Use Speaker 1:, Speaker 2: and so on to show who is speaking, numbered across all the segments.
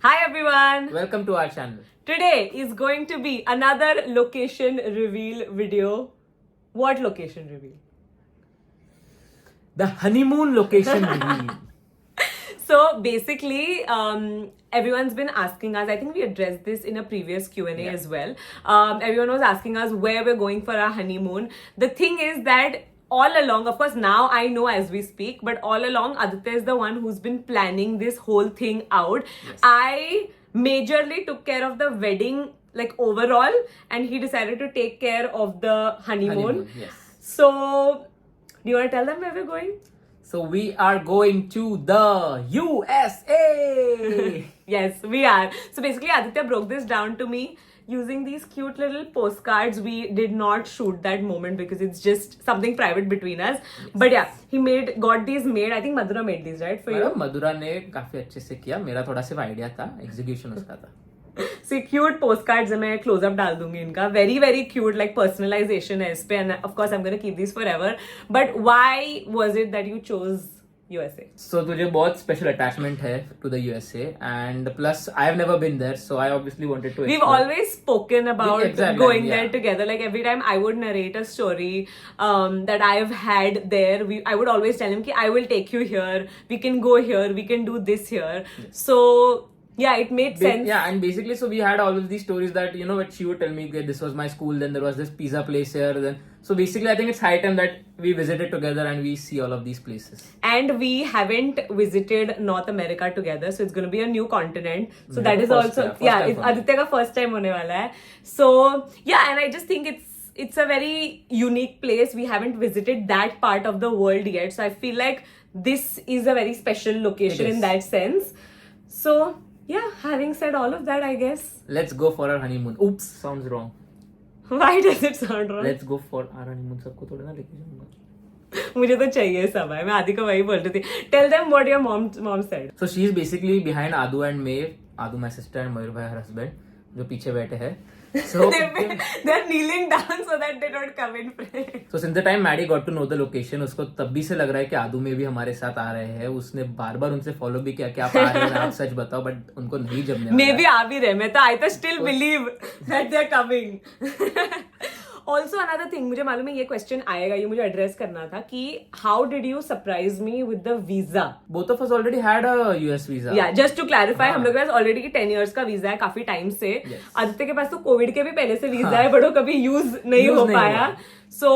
Speaker 1: Hi everyone!
Speaker 2: Welcome to our channel.
Speaker 1: Today is going to be another location reveal video. What location reveal?
Speaker 2: The honeymoon location reveal.
Speaker 1: So basically, everyone's been asking us. I think we addressed this in a previous Q&A as well. Everyone was asking us where we're going for our honeymoon. The thing is that all along, of course, now I know as we speak, but all along, Aditya is the one who's been planning this whole thing out.
Speaker 2: Yes.
Speaker 1: I majorly took care of the wedding, like overall, and he decided to take care of the honeymoon.
Speaker 2: Yes.
Speaker 1: So, do you want to tell them where we're going?
Speaker 2: So we are going to the USA.
Speaker 1: Yes, we are. So basically, Aditya broke this down to me using these cute little postcards. We did not shoot that moment because it's just something private between us.
Speaker 2: Yes.
Speaker 1: But yeah, got these made. I think Madhura made these, right? For you?
Speaker 2: मधुरा ने काफी अच्छे से किया. मेरा थोड़ा सिर्फ idea था, execution उसका था.
Speaker 1: So cute postcards. मैं close up डाल दूंगी इनका. Very very cute, like personalization है इस पे. And of course, I'm gonna keep these forever. But why was it that you chose USA?
Speaker 2: So तुझे बहुत special attachment है to the USA, and plus I have never been there, so I obviously wanted to.
Speaker 1: We've
Speaker 2: explore.
Speaker 1: always spoken about
Speaker 2: Exactly,
Speaker 1: going
Speaker 2: yeah.
Speaker 1: there together. Like every time I would narrate a story that I've had there, I would always tell him कि I will take you here. We can go here. We can do this here. So yeah, it made sense.
Speaker 2: Yeah, and basically, so we had all of these stories that, you know, what she would tell me, okay, this was my school, then there was this pizza place here, then. So basically, I think it's high time that we visited together and we see all of these places.
Speaker 1: And we haven't visited North America together, so it's going to be a new continent. So
Speaker 2: Yeah,
Speaker 1: that is
Speaker 2: first,
Speaker 1: also,
Speaker 2: yeah, first
Speaker 1: yeah,
Speaker 2: time
Speaker 1: it's
Speaker 2: for me.
Speaker 1: Aditya ka first time hone wala hai. So yeah, and I just think it's a very unique place. We haven't visited that part of the world yet. So I feel like this is a very special location
Speaker 2: It is.
Speaker 1: in that sense. So yeah, having said all of that, I guess.
Speaker 2: Let's go for our honeymoon. Oops, sounds wrong.
Speaker 1: Why does it sound wrong?
Speaker 2: Let's go for our honeymoon. सबको थोड़ा ना लेके जाऊंगा.
Speaker 1: मुझे तो चाहिए सब है. मैं आदि को वही बोल रही थी. Tell them what your mom said.
Speaker 2: So she is basically behind Adu and May. Adu my sister and Mayur bhai her husband, जो पीछे बैठे हैं. So
Speaker 1: They're kneeling down so that they don't come in frame.
Speaker 2: so since the time Maddie got to know the location, उसको तब भी से लग रहा है कि आदू में भी हमारे साथ आ रहे हैं. उसने बार बार उनसे फॉलो भी किया कि आप आ रहे हैं, आप सच बताओ, बट उनको नहीं जमने वाला
Speaker 1: मे
Speaker 2: है.
Speaker 1: भी आ भी रहे. मैं तो I तो still believe that they're coming. Also another thing, मुझे मालूम है ये क्वेश्चन आएगा, ये मुझे एड्रेस करना था कि how did you surprise me with the visa?
Speaker 2: Both of us already had a US visa.
Speaker 1: Yeah, just to clarify,
Speaker 2: हाँ.
Speaker 1: हम लोग के पास ऑलरेडी 10 years का वीजा है काफी टाइम से.
Speaker 2: Yes.
Speaker 1: आदित्य के पास तो कोविड के भी पहले से वीजा
Speaker 2: हाँ.
Speaker 1: है, बट वो कभी यूज नहीं
Speaker 2: Use
Speaker 1: हो
Speaker 2: नहीं
Speaker 1: पाया.
Speaker 2: हुआ.
Speaker 1: So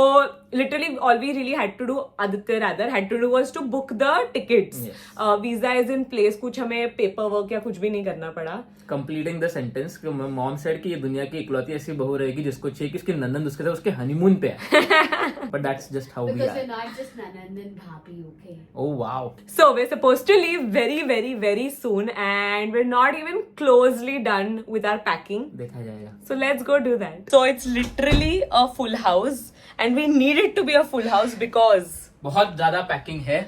Speaker 1: literally all we really had to do, Aditya rather had to do was to book the tickets.
Speaker 2: Yes.
Speaker 1: Visa is in place. कुछ हमें पेपर वर्क या कुछ भी नहीं करना पड़ा.
Speaker 2: Completing the sentence, mom said कि ये दुनिया की इकलौती ऐसी बहू रहेगी जिसको चाहिए कि उसके नंदन उसके साथ उसके हनीमून पे है. But that's just how we
Speaker 3: Because
Speaker 2: are.
Speaker 3: you're not just Nanandan Bhabi, okay?
Speaker 2: Oh wow.
Speaker 1: So we're supposed to leave very very very soon and we're not even closely done with our packing.
Speaker 2: देखा जाएगा.
Speaker 1: So let's go do that. So it's literally a full house and we need it to be a full house because
Speaker 2: बहुत ज्यादा packing है.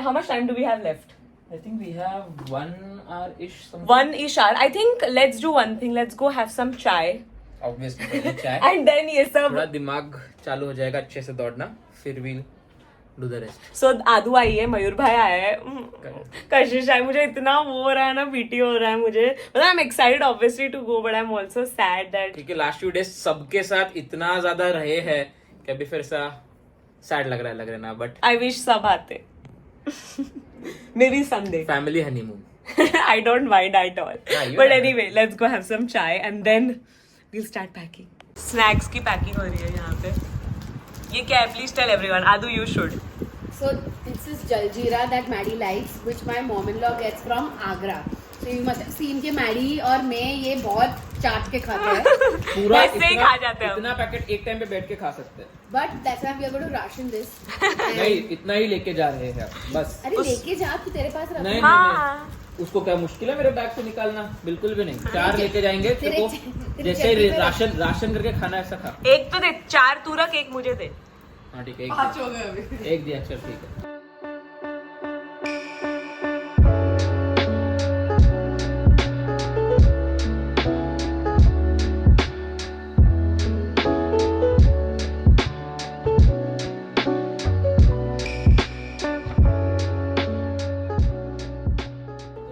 Speaker 1: how much time do we have left?
Speaker 2: I think we have 1 hour ish.
Speaker 1: 1-ish hour. I think let's do one thing. Let's go have some chai
Speaker 2: Obviously पहले चाय.
Speaker 1: and then ये सब.
Speaker 2: थोड़ा दिमाग चालू हो जाएगा अच्छे से दौड़ना, फिर we'll do the rest.
Speaker 1: So आदू आई है, मयूर भाई आया है, कशिश आई. मुझे इतना वो हो रहा है ना, पीटी हो रहा है मुझे. मतलब I'm excited obviously to go, but I'm also sad that
Speaker 2: क्योंकि लास्ट फ्यू डेज सबके साथ इतना ज्यादा रहे हैं कि अभी फिर सा सैड लग रहा है ना. बट
Speaker 1: I wish सब आते. Maybe someday.
Speaker 2: Family honeymoon.
Speaker 1: I don't mind at all.
Speaker 2: Yeah, you
Speaker 1: But
Speaker 2: don't.
Speaker 1: anyway, let's go have some chai and then we'll start packing. Snacks की packing हो रही है यहाँ पे. ये क्या है? Please tell everyone. Adu, you should.
Speaker 3: So this is jaljeera that Maddie likes, which my mom-in-law gets from Agra. So you must have seen कि Maddie और मैं ये बहुत चाट के खाते हैं.
Speaker 2: पूरा
Speaker 1: ऐसे ही खा जाते हैं हम.
Speaker 2: इतना पैकेट एक टाइम पे बैठ के खा सकते हैं.
Speaker 3: But that's why we are going to ration this.
Speaker 2: नहीं, इतना ही लेके जा रहे हैं बस.
Speaker 3: अरे लेके जा तू, तेरे पास रख.
Speaker 2: नहीं,
Speaker 1: हाँ.
Speaker 2: उसको क्या मुश्किल है मेरे बैग से निकालना? बिल्कुल भी नहीं. 4 लेके जाएंगे.
Speaker 3: तेरे-
Speaker 2: देखो,
Speaker 3: तेरे
Speaker 2: जैसे
Speaker 3: चड्डी पे
Speaker 2: राशन करके खाना ऐसा खा.
Speaker 1: एक तो दे, 4 तू रख, एक मुझे दे.
Speaker 2: हाँ ठीक है.
Speaker 1: 5 हो गए अभी.
Speaker 2: एक दिया, चल ठीक है.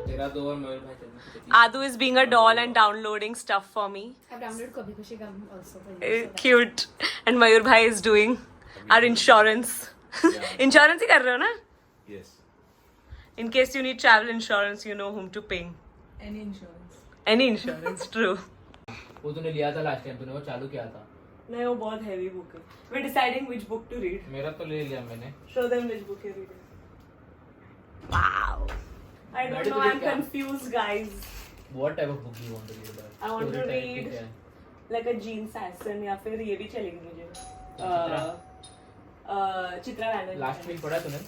Speaker 2: तेरा 2 और मयूर भाई चल.
Speaker 1: Adu is being a doll and downloading stuff for me.
Speaker 3: I've downloaded Kabhi Khushi Gum also.
Speaker 1: Cute. And Mayur bhai is doing our insurance. Insurance ही कर रहे हो ना?
Speaker 4: Yes.
Speaker 1: In case you need travel insurance, you know whom to pay.
Speaker 5: Any insurance.
Speaker 1: Any insurance, true.
Speaker 2: वो तूने लिया था last time, तूने वो चालू किया था.
Speaker 1: नहीं वो बहुत heavy book है. We're deciding which book to read.
Speaker 2: मेरा तो ले लिया मैंने.
Speaker 1: Show them which book you're reading. Wow. I don't know. I'm confused, guys.
Speaker 2: What type of book do you want to read?
Speaker 1: I want to
Speaker 2: Story type
Speaker 1: read
Speaker 2: की क्या है?
Speaker 1: like a Jean Sasson या फिर ये भी चलेगी मुझे. Chitra Banerjee.
Speaker 2: Last week पढ़ा तूने?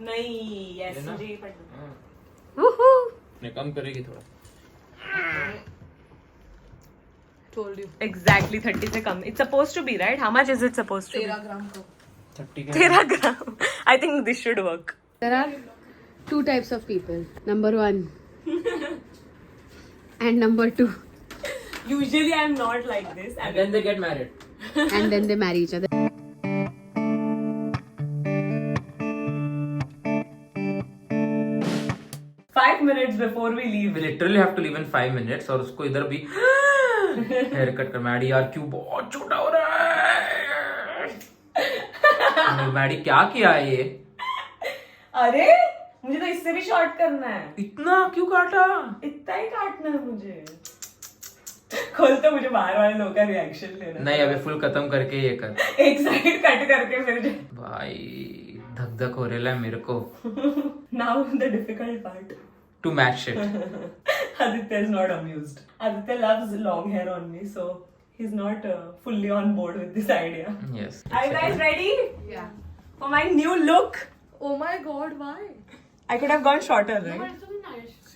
Speaker 1: नहीं. Yes,
Speaker 2: लेना?
Speaker 1: मुझे ये पढ़ना.
Speaker 2: हाँ.
Speaker 1: Woohoo!
Speaker 2: ने कम करेगी थोड़ा.
Speaker 5: Told you.
Speaker 1: Exactly 30 से कम. It's supposed to be, right? How much is it supposed to be?
Speaker 5: 13 gram का.
Speaker 2: 30 के.
Speaker 1: 13 gram. I think this should work.
Speaker 3: There are two types of people. Number 1 and number 2,
Speaker 1: Usually I'm not like this.
Speaker 2: And then they get married.
Speaker 3: and then they marry each other.
Speaker 1: Five minutes before we leave.
Speaker 2: We literally have to leave in 5 minutes और उसको इधर भी hair cut कर. Maddie यार क्यों बहुत छोटा हो रहा है. मैडी क्या किया है ये?
Speaker 1: अरे मुझे तो इससे भी शॉर्ट करना है.
Speaker 2: इतना क्यों काटा?
Speaker 1: इतना ही काटना है मुझे. खोल तो मुझे बाहर वाले लोगों का रिएक्शन लेना.
Speaker 2: नहीं अभी फुल खत्म करके ये कर.
Speaker 1: एक साइड कट करके फिर
Speaker 2: भाई धक धक हो रहा है मेरे को.
Speaker 1: Now the difficult part.
Speaker 2: To match it.
Speaker 1: Aditya is not amused. Aditya loves long hair on me, so he's not fully on board with this idea.
Speaker 2: Yes.
Speaker 1: Are you guys ready
Speaker 5: Yeah.
Speaker 1: for my new look?
Speaker 5: Oh my god, why?
Speaker 1: I could have gone shorter, right?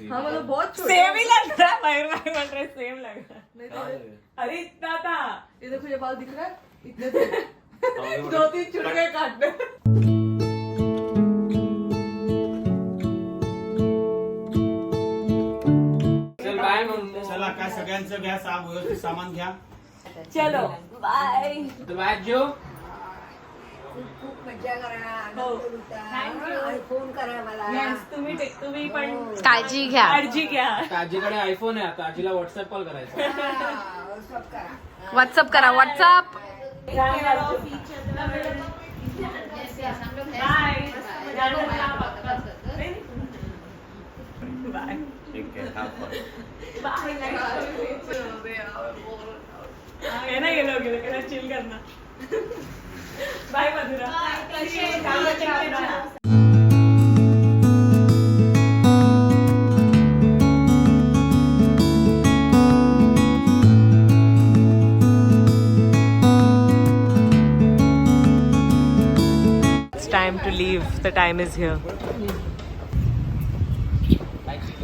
Speaker 5: हाँ मतलब बहुत छोटा.
Speaker 1: Same ही लग रहा है. मयूर भाई बोल रहे सेम लग रहा है.
Speaker 5: नहीं तो
Speaker 1: अरे इतना था.
Speaker 5: ये देखो ये बाल दिख रहा है इतने थे. 2-3 चुटके काटने.
Speaker 2: चल बाय मम्मी.
Speaker 4: चला काय सगळ्यांचं घ्या व्यवस्थित सामान घ्या.
Speaker 1: चलो बाय.
Speaker 2: तो बाय जो.
Speaker 6: खूप मजा करा
Speaker 1: हो.
Speaker 6: आणि फोन करा मला
Speaker 1: Yes, तुम्ही पण
Speaker 3: काळजी घ्या.
Speaker 1: काळजी घ्या.
Speaker 2: आजीकडे आयफोन आहे आता. आजीला व्हॉट्सअप कॉल करायचा.
Speaker 6: सब करा
Speaker 3: व्हाट्सअप करा व्हाट्सअप.
Speaker 1: बाय.
Speaker 4: ठीक आहे हा पण.
Speaker 1: है ना ये लोग चिल करना. Bye Madhura. It's time to leave. The time is here.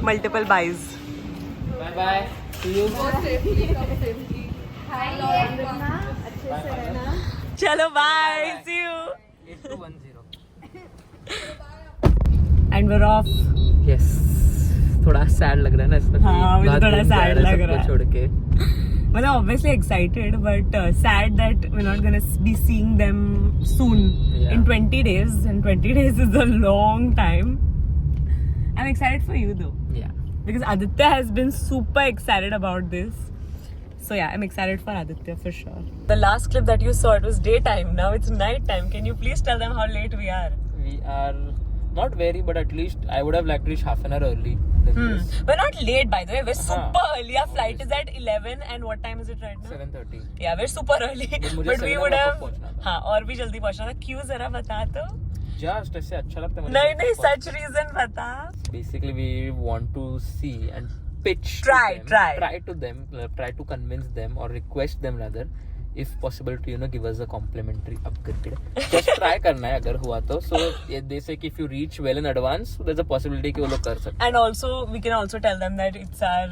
Speaker 1: Multiple buys.
Speaker 2: Bye bye. See you.
Speaker 1: चलो bye. See you.
Speaker 2: 8210.
Speaker 1: And we're off.
Speaker 2: Yes. थोड़ा सैड लग रहा है ना इसमें.
Speaker 1: हाँ, मुझे थोड़ा sad लग रहा है.
Speaker 2: छोड़ के.
Speaker 1: Well, obviously excited, but sad that we're not gonna be seeing them soon.
Speaker 2: Yeah.
Speaker 1: In 20 days. And 20 days is a long time. I'm excited for you though.
Speaker 2: Yeah.
Speaker 1: Because Aditya has been super excited about this. So yeah, I'm excited for Aditya for sure. The last clip that you saw, it was daytime. Now it's nighttime. Can you please tell them how late we are?
Speaker 2: We are not very, but at least I would have liked to reach half an hour early than this.
Speaker 1: We're not late, by the way. We're
Speaker 2: हाँ.
Speaker 1: super early. Our flight is at 11, and what time is it right now?
Speaker 2: 7:30.
Speaker 1: Yeah, we're super early.
Speaker 2: मुझे
Speaker 1: But we
Speaker 2: 7
Speaker 1: would
Speaker 2: o'clock
Speaker 1: have.
Speaker 2: पहुंचना था.
Speaker 1: हाँ, और भी जल्दी पहुंचना था. क्यों जरा बता तो.
Speaker 2: Just ऐसे अच्छा लगता है मुझे.
Speaker 1: नहीं सच reason बता.
Speaker 2: Basically, we want to see and pitch.
Speaker 1: Try
Speaker 2: to them. Try to convince them or request them rather, if possible, to give us a complimentary upgrade. Just try करना है अगर हुआ तो. So they say कि if you reach well in advance, so there's a possibility कि वो लोग कर सकते.
Speaker 1: And also, we can also tell them that it's our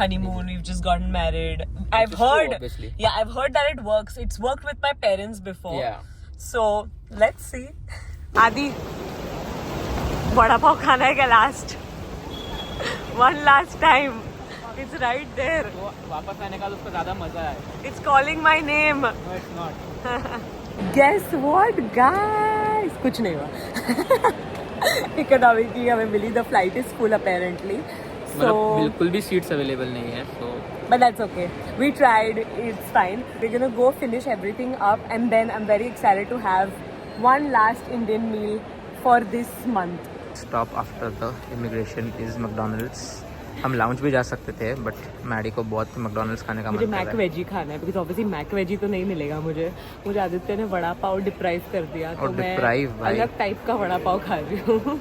Speaker 1: honeymoon. We've just gotten married. I've
Speaker 2: is true,
Speaker 1: heard.
Speaker 2: obviously.
Speaker 1: Yeah, I've heard that it works. It's worked with my parents before.
Speaker 2: Yeah.
Speaker 1: So let's see. Adi, vada pav khana hai kya last? One last time. It's right there.
Speaker 2: तो वापस आने का उसका ज़्यादा मजा है.
Speaker 1: It's calling my name.
Speaker 2: No, it's not.
Speaker 1: Guess what, guys? कुछ नहीं हुआ. इकोनॉमी की हमें मिली. The flight is full apparently.
Speaker 2: मतलब बिल्कुल भी सीट्स अवेलेबल नहीं है, so
Speaker 1: But that's okay. We tried. It's fine. We're gonna go finish everything up, and then I'm very excited to have one last Indian meal for this month.
Speaker 2: stop after the immigration is McDonald's. हम lounge भी जा सकते थे, but Maddie को बहुत McDonald's खाने का
Speaker 1: मुझे
Speaker 2: मन कर
Speaker 1: मैक
Speaker 2: रहा है.
Speaker 1: वेजी खाना है, बिकॉज ऑब्वियसली मैक वेजी तो नहीं मिलेगा मुझे. मुझे आदित्य ने वड़ा पाव डिप्राइव कर दिया, तो
Speaker 2: और
Speaker 1: मैं
Speaker 2: deprive भाई.
Speaker 1: अलग टाइप का वड़ा पाव खा रही हूँ.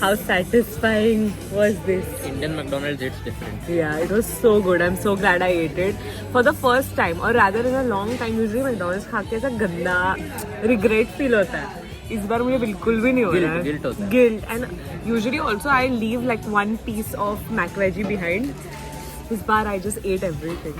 Speaker 1: How satisfying was this?
Speaker 2: Indian McDonald's it's different.
Speaker 1: Yeah, it was so good. I'm so glad I ate it for the first time, or rather in a long time. Usually McDonald's खा के ऐसा गंदा regret feel होता है. इस बार मुझे बिल्कुल भी नहीं हो रहा है.
Speaker 2: Guilt होता है.
Speaker 1: Guilt, and usually also I leave like one piece of mac veggie behind. इस बार I just ate everything.